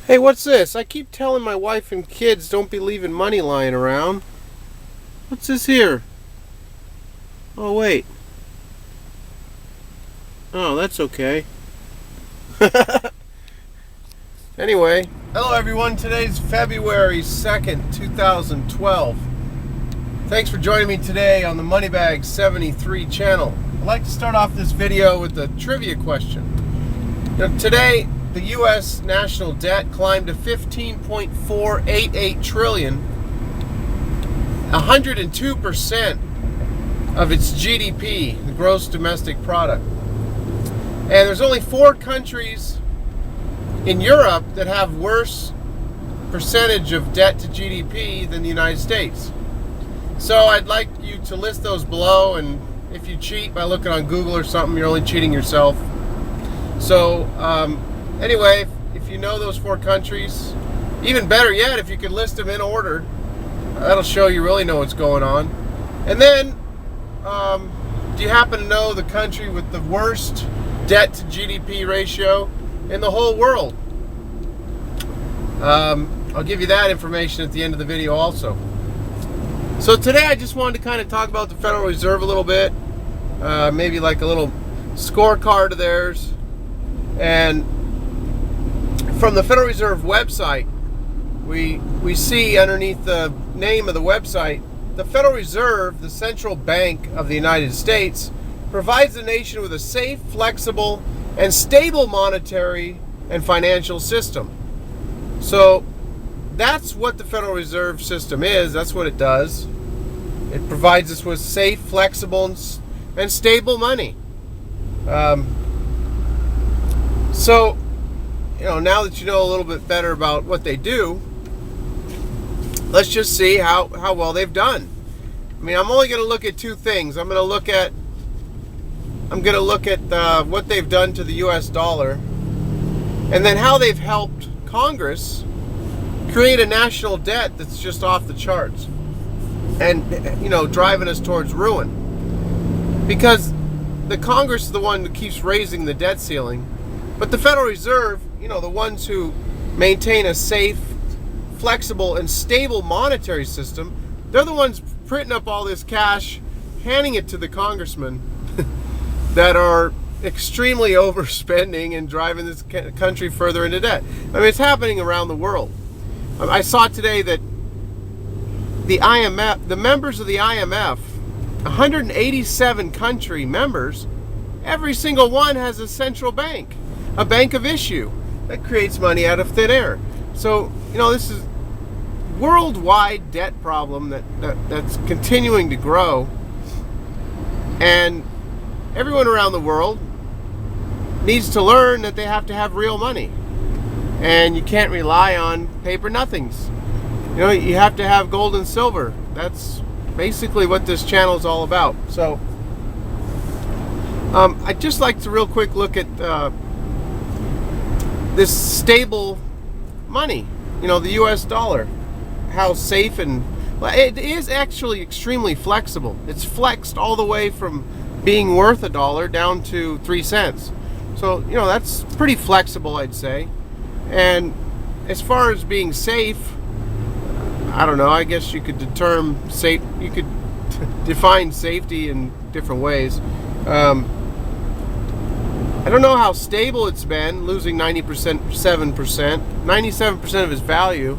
Hey, what's this? I keep telling my wife and kids don't be leaving money lying around. What's this here? Oh, wait. Oh, that's okay. Anyway, hello everyone. Today's February 2nd, 2012. Thanks for joining me today on the Moneybag 73 channel. I'd like to start off this video with a trivia question. Today, the U.S. national debt climbed to $15.488 trillion, 102% of its GDP, the gross domestic product. And there's only 4 countries in Europe that have worse percentage of debt to GDP than the United States. So I'd like you to list those below, and if you cheat by looking on Google or something, you're only cheating yourself. So anyway, if you know those 4 countries, even better yet, if you could list them in order, that'll show you really know what's going on. And then, do you happen to know the country with the worst debt to GDP ratio in the whole world? I'll give you that information at the end of the video also. So today I just wanted to kind of talk about the Federal Reserve a little bit, maybe like a little scorecard of theirs. And from the Federal Reserve website, we see underneath the name of the website, the Federal Reserve, the central bank of the United States, provides the nation with a safe, flexible, and stable monetary and financial system. So that's what the Federal Reserve System is. That's what it does. It provides us with safe, flexible, and stable money. So, now that you know a little bit better about what they do, let's just see how well they've done. I mean, I'm only going to look at 2 things. I'm going to look at what they've done to the U.S. dollar, and then how they've helped Congress create a national debt that's just off the charts, and driving us towards ruin. Because the Congress is the one that keeps raising the debt ceiling. But the Federal Reserve, the ones who maintain a safe, flexible, and stable monetary system, they're the ones printing up all this cash, handing it to the congressmen that are extremely overspending and driving this country further into debt. I mean, it's happening around the world. I saw today that the IMF, the members of the IMF, 187 country members, every single one has a central bank. A bank of issue that creates money out of thin air. So, this is worldwide debt problem that's continuing to grow. And everyone around the world needs to learn that they have to have real money. And you can't rely on paper nothings. You have to have gold and silver. That's basically what this channel is all about. So, I'd just like to real quick look at this stable money, the U.S. dollar, how safe, and it is actually extremely flexible. It's flexed all the way from being worth $1 down to 3 cents. So, that's pretty flexible, I'd say. And as far as being safe, I don't know, I guess you could you could define safety in different ways. I don't know how stable it's been, losing 97% of its value.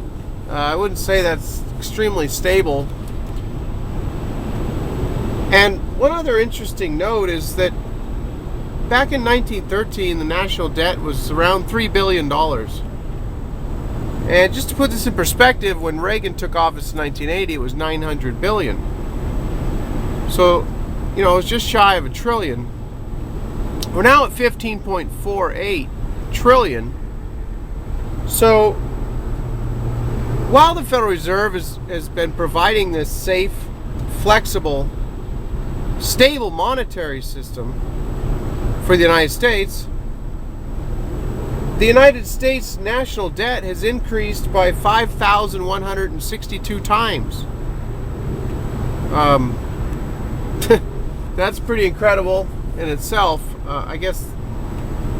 I wouldn't say that's extremely stable. And one other interesting note is that back in 1913, the national debt was around $3 billion. And just to put this in perspective, when Reagan took office in 1980, it was $900 billion. So, it was just shy of $1 trillion. We're now at 15.48 trillion. So while the Federal Reserve has been providing this safe, flexible, stable monetary system for the United States, the United States national debt has increased by 5,162 times. That's pretty incredible in itself. I guess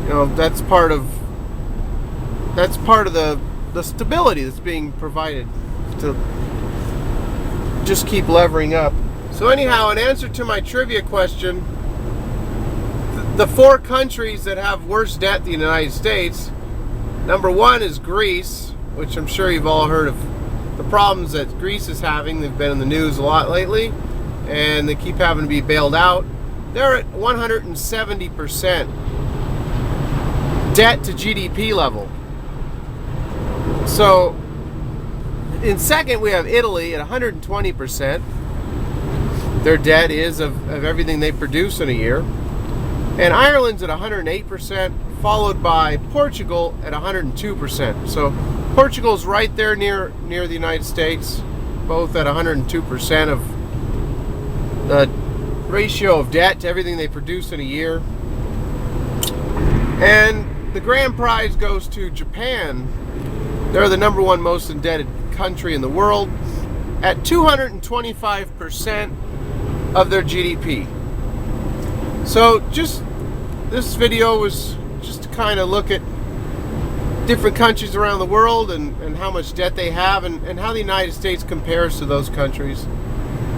that's part of the the stability that's being provided to just keep levering up. So anyhow, in answer to my trivia question, the 4 countries that have worse debt than the United States, number 1 is Greece, which I'm sure you've all heard of the problems that Greece is having. They've been in the news a lot lately, and they keep having to be bailed out. They're at 170% debt to GDP level. So in second, we have Italy at 120%. Their debt is of everything they produce in a year. And Ireland's at 108%, followed by Portugal at 102%. So Portugal's right there near the United States, both at 102% of the ratio of debt to everything they produce in a year. And the grand prize goes to Japan. They're the number 1 most indebted country in the world at 225% of their GDP. So this video was just to kind of look at different countries around the world and how much debt they have and how the United States compares to those countries.